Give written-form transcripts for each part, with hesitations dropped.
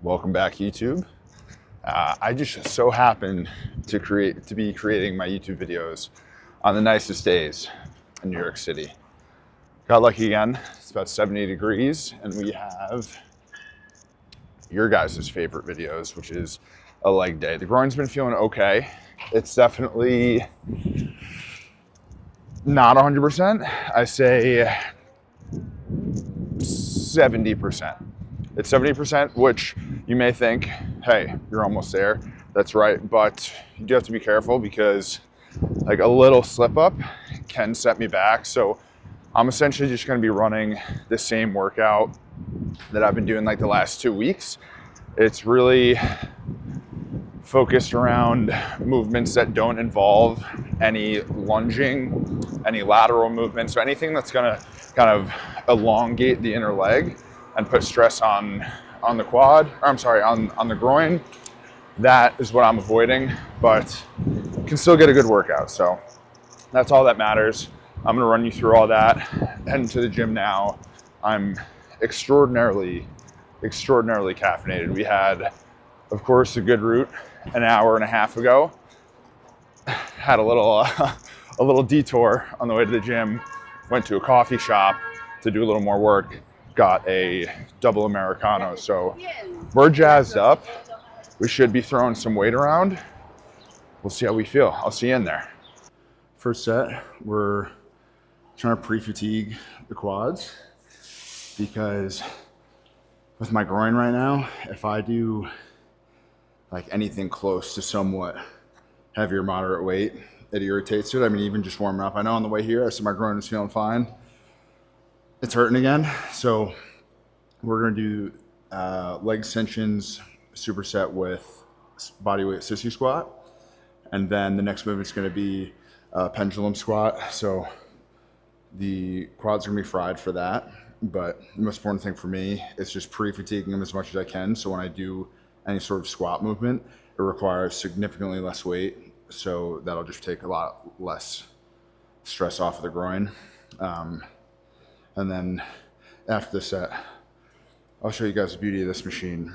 Welcome back, YouTube. I just so happen to be creating my YouTube videos on the nicest days in New York City. Got lucky again. It's about 70 degrees, and we have your guys' favorite videos, which is a leg day. The groin's been feeling okay. It's definitely not 100%. I say 70%. It's 70%, which you may think, hey, you're almost there. That's right, but you do have to be careful because like a little slip up can set me back. So I'm essentially just gonna be running the same workout that I've been doing like the last 2 weeks. It's really focused around movements that don't involve any lunging, any lateral movement. So anything that's gonna kind of elongate the inner leg and put stress on the quad, or I'm sorry, on the groin. That is what I'm avoiding, but you can still get a good workout. So that's all that matters. I'm gonna run you through all that. Heading to the gym now. I'm extraordinarily caffeinated. We had, of course, a good route an hour and a half ago. Had a little detour on the way to the gym. Went to a coffee shop to do a little more work. Got a double Americano. So we're jazzed up. We should be throwing some weight around. We'll see how we feel. I'll see you in there. First set, we're trying to pre-fatigue the quads because with my groin right now, if I do like anything close to somewhat heavier, moderate weight, it irritates it. I mean, even just warming up. I know on the way here, I said my groin is feeling fine. It's hurting again. So we're gonna do leg extensions, superset with bodyweight sissy squat. And then the next movement's gonna be pendulum squat. So the quads are gonna be fried for that. But the most important thing for me is just pre-fatiguing them as much as I can. So when I do any sort of squat movement, it requires significantly less weight. So that'll just take a lot less stress off of the groin. And then after the set, I'll show you guys the beauty of this machine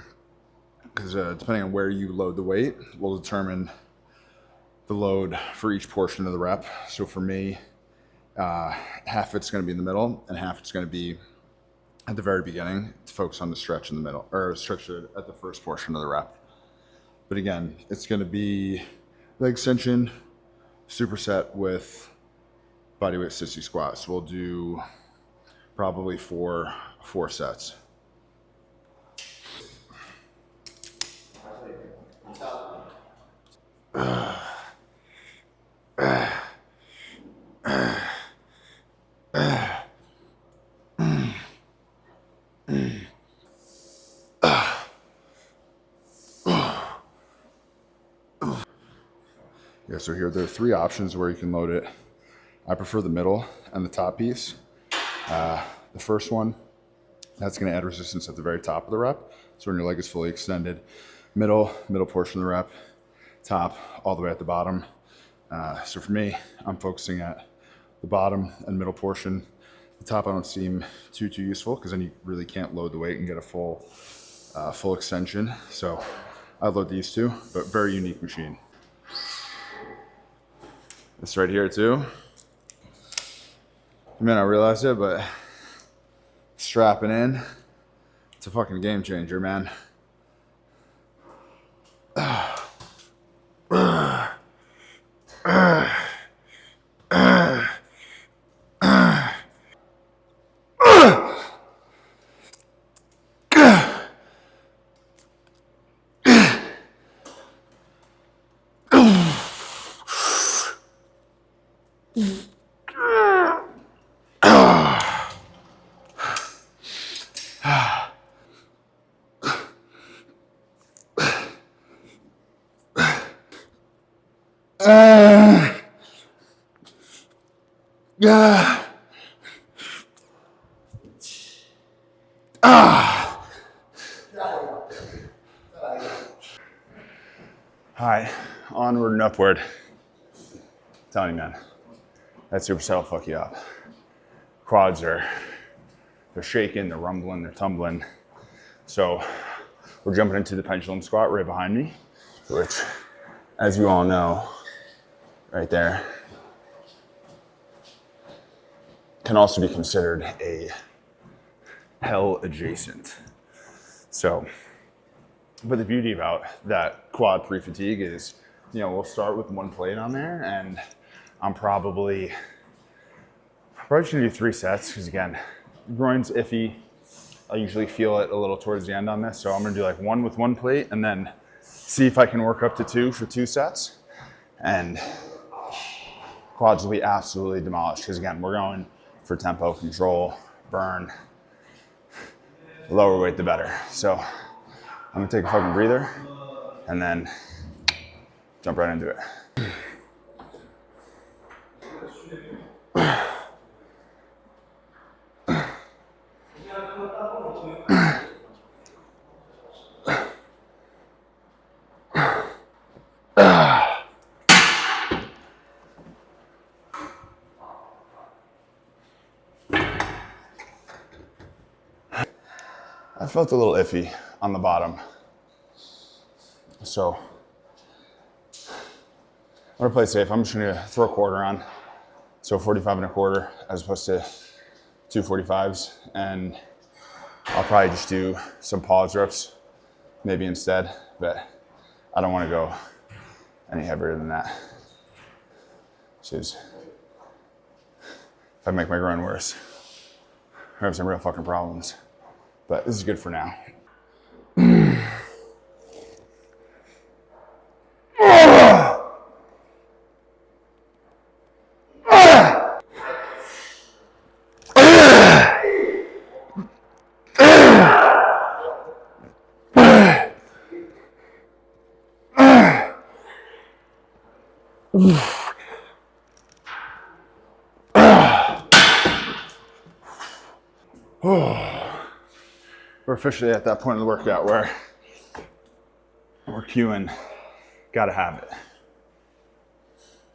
because depending on where you load the weight will determine the load for each portion of the rep. So for me, half it's going to be in the middle and half it's going to be at the very beginning to focus on the stretch in the middle, or stretch at the first portion of the rep. But again, it's going to be leg extension, superset with bodyweight sissy squats. We'll do probably four sets. Yeah, so here there are 3 options where you can load it. I prefer the middle and the top piece. The first one, that's going to add resistance at the very top of the rep. So when your leg is fully extended, middle portion of the rep, top, all the way at the bottom. So for me, I'm focusing at the bottom and middle portion. The top I don't seem too useful because then you really can't load the weight and get a full extension. So I load these 2, but very unique machine. This right here too. You may not realize it, but strapping in, it's a fucking game changer, man. All right, onward and upward. I'm telling you, man, that superset will fuck you up. Quads they're shaking, they're rumbling, they're tumbling. So we're jumping into the pendulum squat right behind me, which, as you all know, right there, can also be considered a hell adjacent. So, but the beauty about that quad pre-fatigue is, you know, we'll start with one plate on there, and I'm probably just gonna do 3 sets, because again, groin's iffy. I usually feel it a little towards the end on this, so I'm gonna do like 1 with 1 plate, and then see if I can work up to 2 for 2 sets. And quads will be absolutely demolished, because again, we're going for tempo, control, burn. The lower weight, the better. So I'm gonna take a fucking breather and then jump right into it. I felt a little iffy on the bottom. So I'm gonna play it safe. I'm just gonna throw a quarter on. So 45 and a quarter as opposed to 2 45s. And I'll probably just do some pause reps maybe instead, but I don't wanna go any heavier than that. Because if I make my groin worse, I have some real fucking problems. But this is good for now. We're officially at that point of the workout where we're cueing, gotta have it.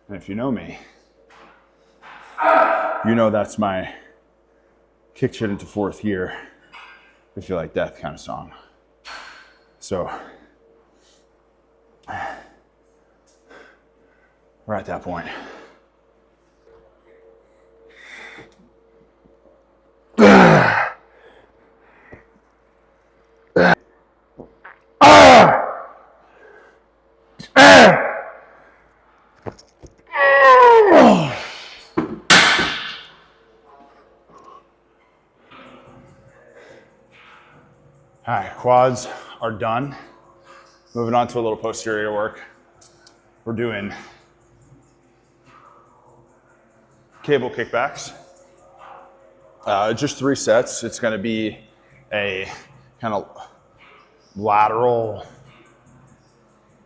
And if you know me, you know that's my kick shit into 4th gear, I feel like death kind of song. So we're at that point. All right, quads are done. Moving on to a little posterior work. We're doing cable kickbacks. Just 3 sets. It's gonna be a kind of lateral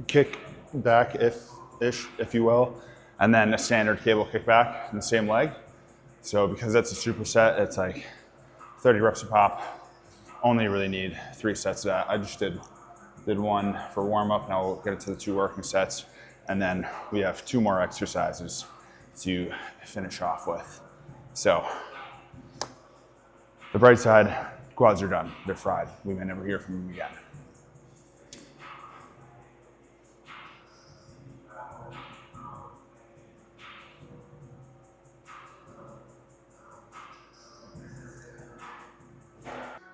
kick back, if you will, and then a standard cable kickback in the same leg. So because that's a superset, it's like 30 reps a pop. Only really need 3 sets of that. I just did 1 for warm up. Now we'll get into the 2 working sets, and then we have 2 more exercises to finish off with. So the bright side, quads are done. They're fried. We may never hear from them again.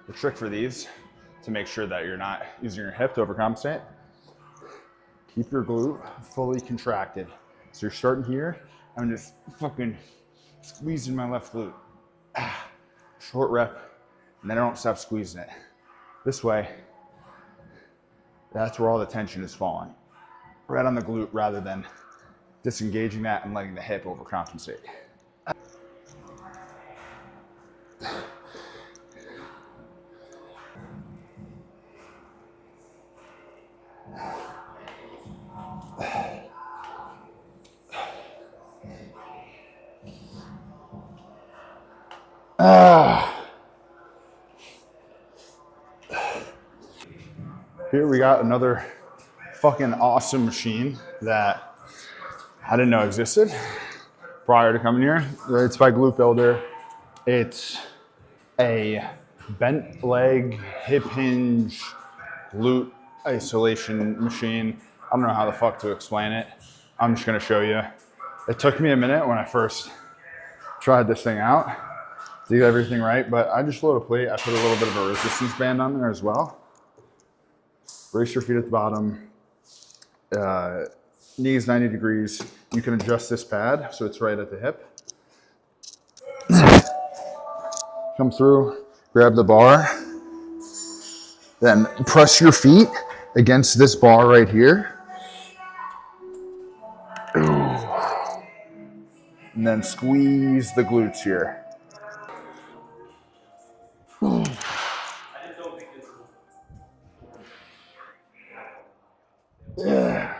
The trick for these, to make sure that you're not using your hip to overcompensate, keep your glute fully contracted. So you're starting here, I'm just fucking squeezing my left glute. Short rep, and then I don't stop squeezing it. This way, that's where all the tension is falling. Right on the glute rather than disengaging that and letting the hip overcompensate. Here we got another fucking awesome machine that I didn't know existed prior to coming here. It's by Glute Builder. It's a bent leg, hip hinge, glute isolation machine. I don't know how the fuck to explain it. I'm just gonna show you. It took me a minute when I first tried this thing out to get everything right, but I just load a plate. I put a little bit of a resistance band on there as well. Brace your feet at the bottom. Knees 90 degrees. You can adjust this pad so it's right at the hip. Come through, grab the bar, then press your feet against this bar right here. And then squeeze the glutes here. Yeah.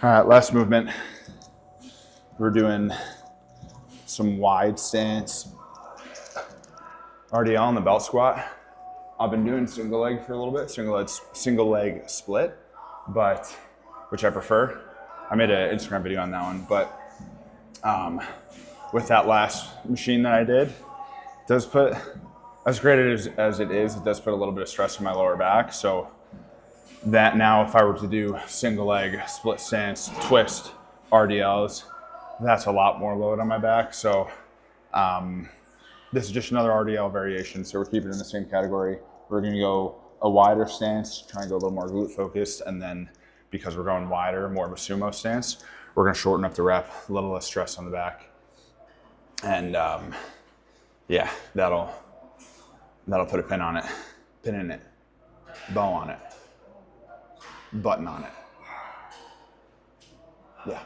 All right, last movement. We're doing some wide stance RDL on the belt squat. I've been doing single leg for a little bit, single leg split, but which I prefer. I made an Instagram video on that one, but with that last machine that I did, it does put, as great as it is, it does put a little bit of stress on my lower back. So that now, if I were to do single leg, split stance, twist, RDLs, that's a lot more load on my back. So this is just another RDL variation. So we're keeping it in the same category. We're gonna go a wider stance, try and go a little more glute focused. And then because we're going wider, more of a sumo stance, we're gonna shorten up the rep, a little less stress on the back. And yeah, that'll put a pin on it, pin in it, bow on it, button on it. Yeah.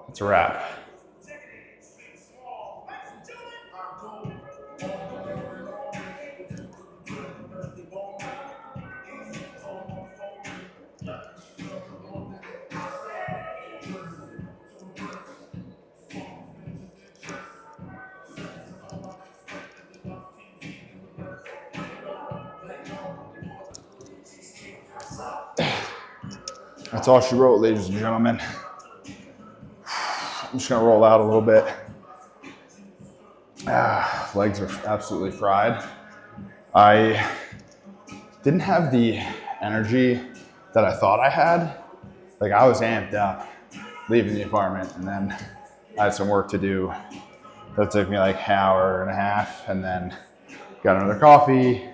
It's a wrap. That's all she wrote, ladies and gentlemen. I'm just gonna roll out a little bit. Legs are absolutely fried. I didn't have the energy that I thought I had. Like, I was amped up leaving the apartment, and then I had some work to do. That took me like an hour and a half, and then got another coffee,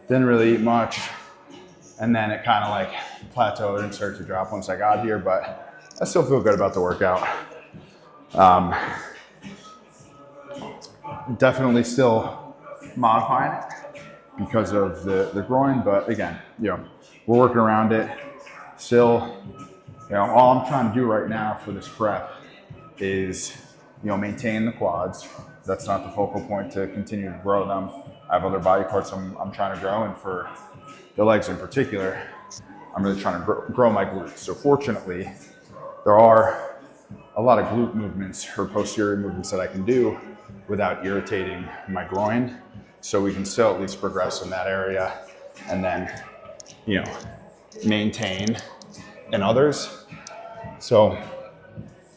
didn't really eat much, and then it kind of like plateaued and started to drop once I got here, but I still feel good about the workout. Definitely still modifying it because of the groin, but again, we're working around it. Still, all I'm trying to do right now for this prep is, maintain the quads. That's not the focal point to continue to grow them. I have other body parts I'm trying to grow, and for the legs in particular, I'm really trying to grow my glutes. So fortunately, there are a lot of glute movements or posterior movements that I can do without irritating my groin. So we can still at least progress in that area, and then, maintain in others. So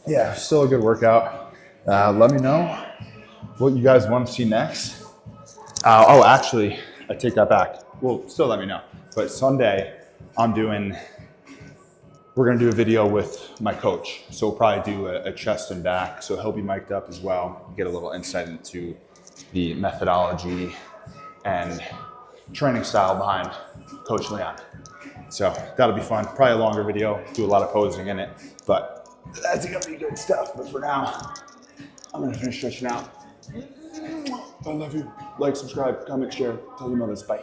yeah, still a good workout. Let me know what you guys want to see next. Oh, actually, I take that back. Well, still let me know. But Sunday, we're gonna do a video with my coach. So we'll probably do a chest and back. So he'll be mic'd up as well, get a little insight into the methodology and training style behind Coach Leon. So that'll be fun. Probably a longer video, do a lot of posing in it, but that's gonna be good stuff. But for now, I'm gonna finish stretching out. I love you. Like, subscribe, comment, share, tell your mothers. Bye.